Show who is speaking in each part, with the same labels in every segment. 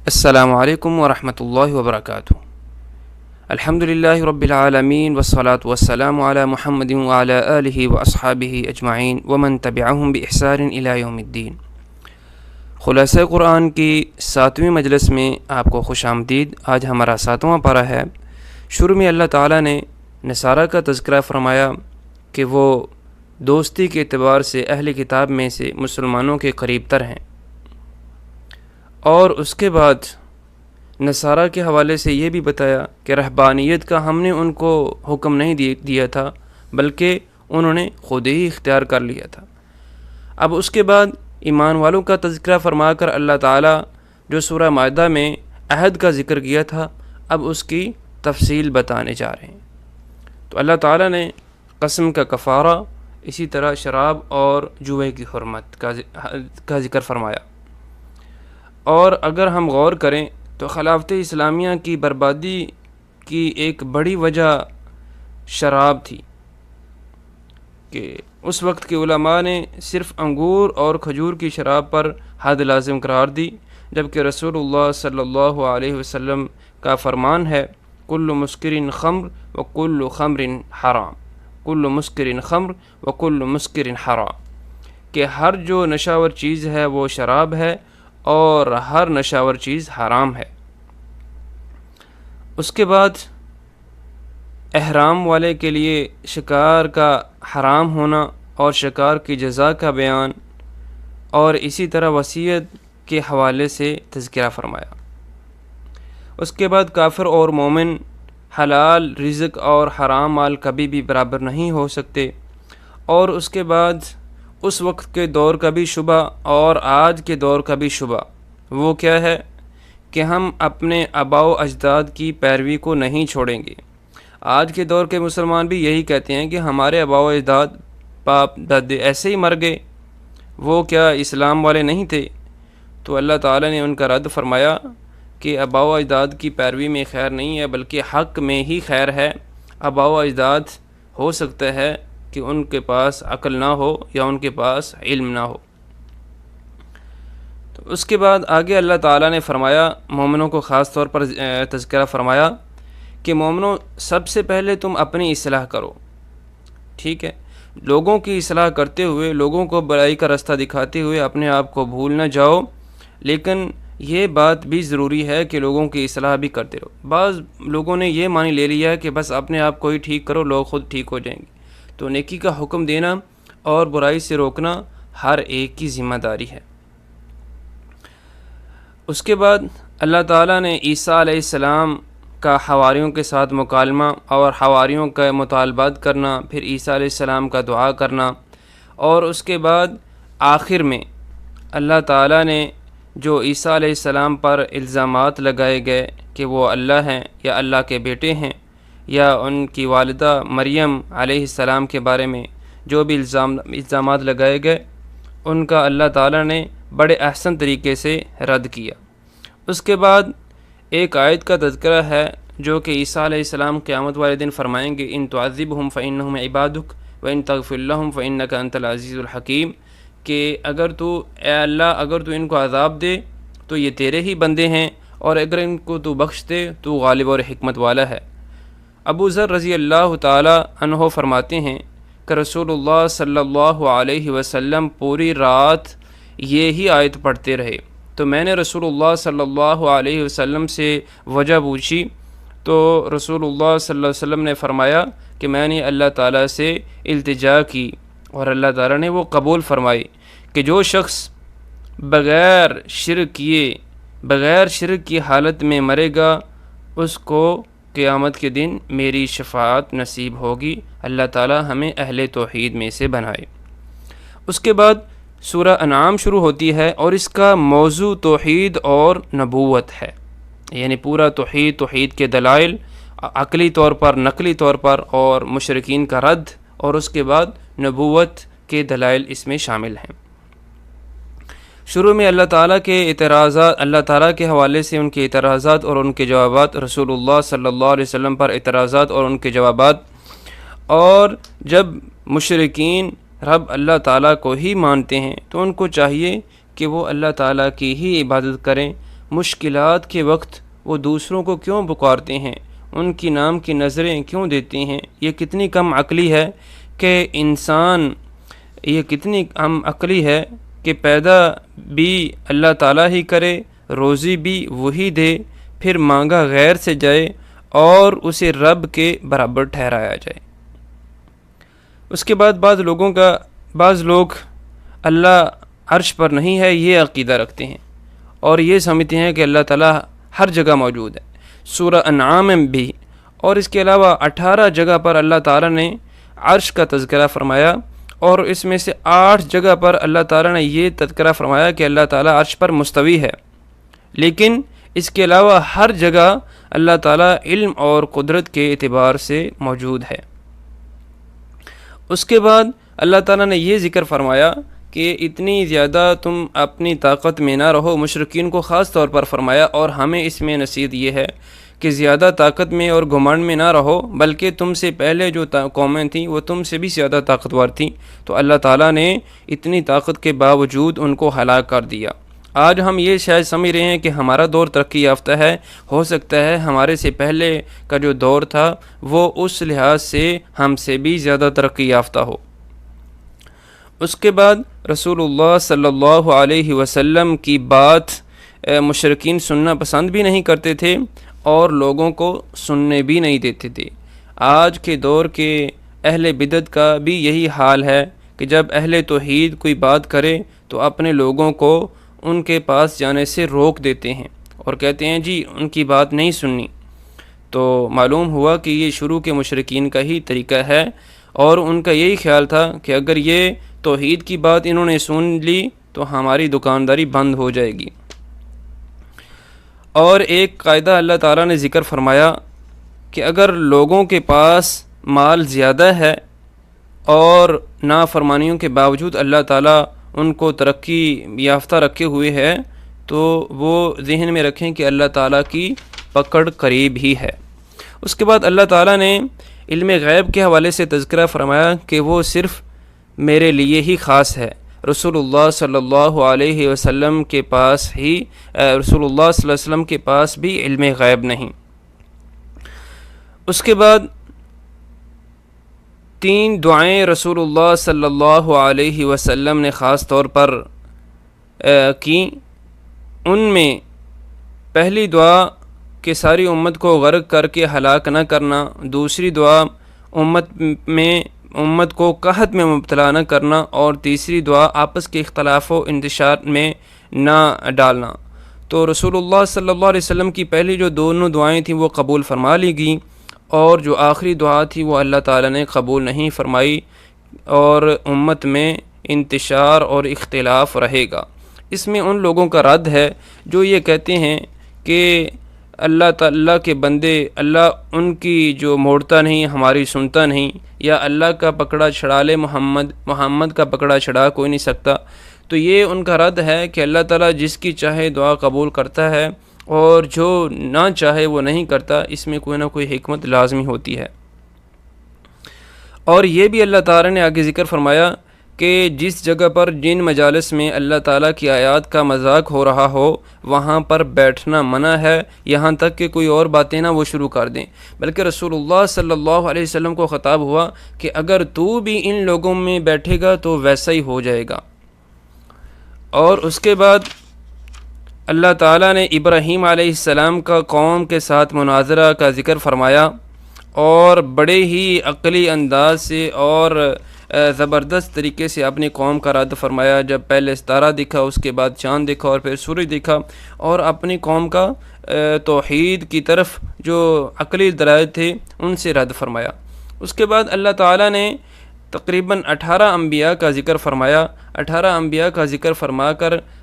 Speaker 1: السلام علیکم ورحمۃ اللہ وبرکاتہ۔ الحمد للہ رب العالمین والصلاة والسلام علی محمد وعلی آلہ واصحابہ اجمعین ومن تبعہم بإحسان الی یوم الدین۔ خلاصہ قرآن کی 7ویں مجلس میں آپ کو خوش آمدید۔ آج ہمارا 7واں پارہ ہے۔ شروع میں اللہ تعالیٰ نے نصارہ کا تذکرہ فرمایا کہ وہ دوستی کے اعتبار سے اہل کتاب میں سے مسلمانوں کے قریب تر ہیں، اور اس کے بعد نصارہ کے حوالے سے یہ بھی بتایا کہ رہبانیت کا ہم نے ان کو حکم نہیں دیا تھا، بلکہ انہوں نے خود ہی اختیار کر لیا تھا۔ اب اس کے بعد ایمان والوں کا تذکرہ فرما کر اللہ تعالیٰ جو سورہ مائدہ میں عہد کا ذکر کیا تھا، اب اس کی تفصیل بتانے جا رہے ہیں۔ تو اللہ تعالیٰ نے قسم کا کفارہ، اسی طرح شراب اور جوئے کی حرمت کا ذکر فرمایا۔ اور اگر ہم غور کریں تو خلافت اسلامیہ کی بربادی کی ایک بڑی وجہ شراب تھی، کہ اس وقت کے علماء نے صرف انگور اور کھجور کی شراب پر حد لازم قرار دی، جبکہ رسول اللہ صلی اللہ علیہ وسلم کا فرمان ہے کل مسکر خمر و کل خمر حرام، کل مسکر خمر و کل مسکر حرام، کہ ہر جو نشاور چیز ہے وہ شراب ہے اور ہر نشاور چیز حرام ہے۔ اس کے بعد احرام والے کے لیے شکار کا حرام ہونا اور شکار کی جزا کا بیان، اور اسی طرح وصیت کے حوالے سے تذکرہ فرمایا۔ اس کے بعد کافر اور مومن حلال رزق اور حرام مال کبھی بھی برابر نہیں ہو سکتے، اور اس کے بعد اس وقت کے دور کا بھی شبہ اور آج کے دور کا بھی شبہ وہ کیا ہے کہ ہم اپنے آباء و اجداد کی پیروی کو نہیں چھوڑیں گے۔ آج کے دور کے مسلمان بھی یہی کہتے ہیں کہ ہمارے آباء و اجداد باپ دادے ایسے ہی مر گئے، وہ کیا اسلام والے نہیں تھے؟ تو اللہ تعالیٰ نے ان کا رد فرمایا کہ آباء و اجداد کی پیروی میں خیر نہیں ہے، بلکہ حق میں ہی خیر ہے۔ آباء و اجداد ہو سکتا ہے کہ ان کے پاس عقل نہ ہو یا ان کے پاس علم نہ ہو۔ تو اس کے بعد آگے اللہ تعالیٰ نے فرمایا، مومنوں کو خاص طور پر تذکرہ فرمایا کہ مومنوں سب سے پہلے تم اپنی اصلاح کرو، ٹھیک ہے؟ لوگوں کی اصلاح کرتے ہوئے، لوگوں کو برائی کا رستہ دکھاتے ہوئے اپنے آپ کو بھول نہ جاؤ، لیکن یہ بات بھی ضروری ہے کہ لوگوں کی اصلاح بھی کرتے رہو۔ بعض لوگوں نے یہ معنی لے لیا ہے کہ بس اپنے آپ کو ہی ٹھیک کرو، لوگ خود ٹھیک ہو جائیں گے۔ تو نیکی کا حکم دینا اور برائی سے روکنا ہر ایک کی ذمہ داری ہے۔ اس کے بعد اللہ تعالیٰ نے عیسیٰ علیہ السلام کا حواریوں کے ساتھ مکالمہ اور حواریوں کا مطالبات کرنا، پھر عیسیٰ علیہ السلام کا دعا کرنا، اور اس کے بعد آخر میں اللہ تعالیٰ نے جو عیسیٰ علیہ السلام پر الزامات لگائے گئے کہ وہ اللہ ہیں یا اللہ کے بیٹے ہیں، یا ان کی والدہ مریم علیہ السلام کے بارے میں جو بھی الزامات لگائے گئے، ان کا اللہ تعالیٰ نے بڑے احسن طریقے سے رد کیا۔ اس کے بعد ایک آیت کا تذکرہ ہے جو کہ عیسیٰ علیہ السلام قیامت والے دن فرمائیں گے، ان تعذبہم فإنہم عبادک وإن تغفر لہم فإنک انت العزیز الحکیم، کہ اگر تو اے اللہ اگر تو ان کو عذاب دے تو یہ تیرے ہی بندے ہیں، اور اگر ان کو تو بخش دے تو غالب اور حکمت والا ہے۔ ابو ذر رضی اللہ تعالی عنہ فرماتے ہیں کہ رسول اللہ صلی اللہ علیہ وسلم پوری رات یہی آیت پڑھتے رہے، تو میں نے رسول اللہ صلی اللہ علیہ وسلم سے وجہ پوچھی، تو رسول اللہ صلی اللہ علیہ وسلم نے فرمایا کہ میں نے اللہ تعالیٰ سے التجا کی، اور اللہ تعالیٰ نے وہ قبول فرمائی کہ جو شخص بغیر شرک کی حالت میں مرے گا، اس کو قیامت کے دن میری شفاعت نصیب ہوگی۔ اللہ تعالیٰ ہمیں اہل توحید میں سے بنائے۔ اس کے بعد سورہ انعام شروع ہوتی ہے، اور اس کا موضوع توحید اور نبوت ہے، یعنی پورا توحید کے دلائل عقلی طور پر، نقلی طور پر، اور مشرکین کا رد، اور اس کے بعد نبوت کے دلائل اس میں شامل ہیں۔ شروع میں اللہ تعالیٰ کے حوالے سے ان کے اعتراضات اور ان کے جوابات، رسول اللہ صلی اللہ علیہ وسلم پر اعتراضات اور ان کے جوابات، اور جب مشرکین رب اللہ تعالیٰ کو ہی مانتے ہیں تو ان کو چاہیے کہ وہ اللہ تعالیٰ کی ہی عبادت کریں، مشکلات کے وقت وہ دوسروں کو کیوں پکارتے ہیں، ان کی نام کی نظریں کیوں دیتے ہیں؟ یہ کتنی کم عقلی ہے کہ انسان، یہ کتنی کم عقلی ہے کہ پیدا بھی اللہ تعالیٰ ہی کرے، روزی بھی وہی دے، پھر مانگا غیر سے جائے اور اسے رب کے برابر ٹھہرایا جائے۔ اس کے بعد بعض لوگ اللہ عرش پر نہیں ہے یہ عقیدہ رکھتے ہیں اور یہ سمجھتے ہیں کہ اللہ تعالیٰ ہر جگہ موجود ہے۔ سورہ انعام میں بھی اور اس کے علاوہ 18 جگہ پر اللہ تعالیٰ نے عرش کا تذکرہ فرمایا، اور اس میں سے 8 جگہ پر اللہ تعالیٰ نے یہ تذکرہ فرمایا کہ اللہ تعالیٰ عرش پر مستوی ہے، لیکن اس کے علاوہ ہر جگہ اللہ تعالیٰ علم اور قدرت کے اعتبار سے موجود ہے۔ اس کے بعد اللہ تعالیٰ نے یہ ذکر فرمایا کہ اتنی زیادہ تم اپنی طاقت میں نہ رہو، مشرکین کو خاص طور پر فرمایا، اور ہمیں اس میں نصیحت یہ ہے کہ زیادہ طاقت میں اور گھمنڈ میں نہ رہو، بلکہ تم سے پہلے جو قومیں تھیں وہ تم سے بھی زیادہ طاقتور تھیں، تو اللہ تعالیٰ نے اتنی طاقت کے باوجود ان کو ہلاک کر دیا۔ آج ہم یہ شاید سمجھ رہے ہیں کہ ہمارا دور ترقی یافتہ ہے، ہو سکتا ہے ہمارے سے پہلے کا جو دور تھا وہ اس لحاظ سے ہم سے بھی زیادہ ترقی یافتہ ہو۔ اس کے بعد رسول اللہ صلی اللہ علیہ وسلم کی بات مشرکین سننا پسند بھی نہیں کرتے تھے اور لوگوں کو سننے بھی نہیں دیتے تھے۔ آج کے دور کے اہل بدعت کا بھی یہی حال ہے کہ جب اہل توحید کوئی بات کرے تو اپنے لوگوں کو ان کے پاس جانے سے روک دیتے ہیں اور کہتے ہیں جی ان کی بات نہیں سننی۔ تو معلوم ہوا کہ یہ شروع کے مشرکین کا ہی طریقہ ہے، اور ان کا یہی خیال تھا کہ اگر یہ توحید کی بات انہوں نے سن لی تو ہماری دکانداری بند ہو جائے گی۔ اور ایک قاعدہ اللہ تعالیٰ نے ذکر فرمایا کہ اگر لوگوں کے پاس مال زیادہ ہے اور نافرمانیوں کے باوجود اللہ تعالیٰ ان کو ترقی یافتہ رکھے ہوئے ہے تو وہ ذہن میں رکھیں کہ اللہ تعالیٰ کی پکڑ قریب ہی ہے۔ اس کے بعد اللہ تعالیٰ نے علم غیب کے حوالے سے تذکرہ فرمایا کہ وہ صرف میرے لیے ہی خاص ہے، رسول اللہ صلی اللہ علیہ وسلم کے پاس بھی علم غیب نہیں۔ اس کے بعد 3 دعائیں رسول اللہ صلی اللہ علیہ وسلم نے خاص طور پر کی۔ ان میں پہلی دعا کہ ساری امت کو غرق کر کے ہلاک نہ کرنا، دوسری دعا امت کو قحط میں مبتلا نہ کرنا، اور تیسری دعا آپس کے اختلاف و انتشار میں نہ ڈالنا۔ تو رسول اللہ صلی اللہ علیہ وسلم کی پہلی جو دونوں دعائیں تھیں وہ قبول فرما لی گئیں، اور جو آخری دعا تھی وہ اللہ تعالیٰ نے قبول نہیں فرمائی، اور امت میں انتشار اور اختلاف رہے گا۔ اس میں ان لوگوں کا رد ہے جو یہ کہتے ہیں کہ اللہ تعالیٰ کے بندے، اللہ ان کی جو موڑتا نہیں ہماری سنتا نہیں، یا اللہ کا پکڑا چھڑا لے محمد کا پکڑا چھڑا کوئی نہیں سکتا۔ تو یہ ان کا رد ہے کہ اللہ تعالیٰ جس کی چاہے دعا قبول کرتا ہے اور جو نہ چاہے وہ نہیں کرتا، اس میں کوئی نہ کوئی حکمت لازمی ہوتی ہے۔ اور یہ بھی اللہ تعالیٰ نے آگے ذکر فرمایا کہ جس جگہ پر جن مجالس میں اللہ تعالیٰ کی آیات کا مذاق ہو رہا ہو وہاں پر بیٹھنا منع ہے، یہاں تک کہ کوئی اور باتیں نہ وہ شروع کر دیں، بلکہ رسول اللہ صلی اللہ علیہ وسلم کو خطاب ہوا کہ اگر تو بھی ان لوگوں میں بیٹھے گا تو ویسا ہی ہو جائے گا۔ اور اس کے بعد اللہ تعالیٰ نے ابراہیم علیہ السلام کا قوم کے ساتھ مناظرہ کا ذکر فرمایا، اور بڑے ہی عقلی انداز سے اور زبردست طریقے سے اپنی قوم کا رد فرمایا۔ جب پہلے ستارہ دکھا، اس کے بعد چاند دکھا، اور پھر سورج دکھا، اور اپنی قوم کا توحید کی طرف جو عقلی دلائل تھے ان سے رد فرمایا۔ اس کے بعد اللہ تعالیٰ نے تقریباً 18 انبیاء کا ذکر فرمایا۔ 18 انبیاء کا ذکر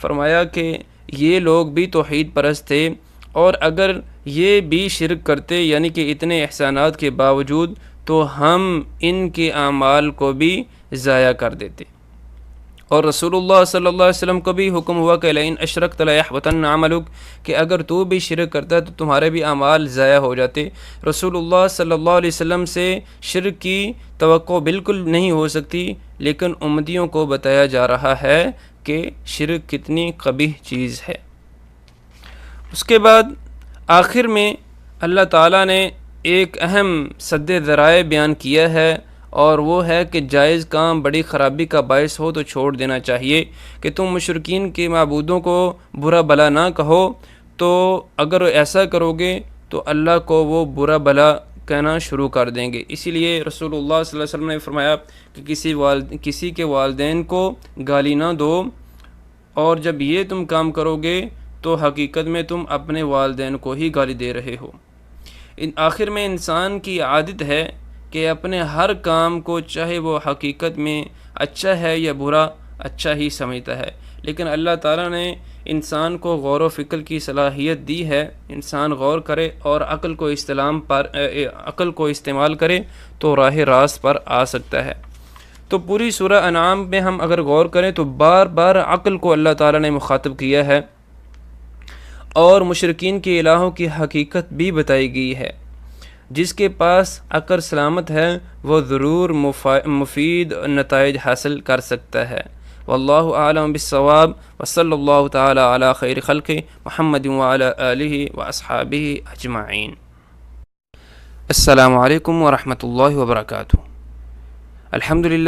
Speaker 1: فرمایا کہ یہ لوگ بھی توحید پرست تھے، اور اگر یہ بھی شرک کرتے یعنی کہ اتنے احسانات کے باوجود تو ہم ان کے اعمال کو بھی ضائع کر دیتے۔ اور رسول اللہ صلی اللہ علیہ وسلم کو بھی حکم ہوا کہ لئن اشرکت لیحبطن عملک، کہ اگر تو بھی شرک کرتا ہے تو تمہارے بھی اعمال ضائع ہو جاتے۔ رسول اللہ صلی اللہ علیہ وسلم سے شرک کی توقع بالکل نہیں ہو سکتی، لیکن امتیوں کو بتایا جا رہا ہے کہ شرک کتنی قبیح چیز ہے۔ اس کے بعد آخر میں اللہ تعالیٰ نے ایک اہم سد ذرائع بیان کیا ہے، اور وہ ہے کہ جائز کام بڑی خرابی کا باعث ہو تو چھوڑ دینا چاہیے، کہ تم مشرکین کے معبودوں کو برا بلا نہ کہو، تو اگر ایسا کرو گے تو اللہ کو وہ برا بلا کہنا شروع کر دیں گے۔ اسی لیے رسول اللہ صلی اللہ علیہ وسلم نے فرمایا کہ کسی کے والدین کو گالی نہ دو، اور جب یہ تم کام کرو گے تو حقیقت میں تم اپنے والدین کو ہی گالی دے رہے ہو۔ آخر میں انسان کی عادت ہے کہ اپنے ہر کام کو، چاہے وہ حقیقت میں اچھا ہے یا برا، اچھا ہی سمجھتا ہے، لیکن اللہ تعالیٰ نے انسان کو غور و فکر کی صلاحیت دی ہے۔ انسان غور کرے اور عقل کو استعمال کرے تو راہ راست پر آ سکتا ہے۔ تو پوری سورہ انعام میں ہم اگر غور کریں تو بار بار عقل کو اللہ تعالیٰ نے مخاطب کیا ہے، اور مشرکین کے الہوں کی حقیقت بھی بتائی گئی ہے۔ جس کے پاس عقل سلامت ہے وہ ضرور مفید نتائج حاصل کر سکتا ہے۔ واللہ اعلم بالصواب، وصلی اللہ تعالی علی خیر خلق محمد وعلی آلہ واصحابہ اجمعین۔ السلام علیکم ورحمۃ اللہ وبرکاتہ۔ الحمدللہ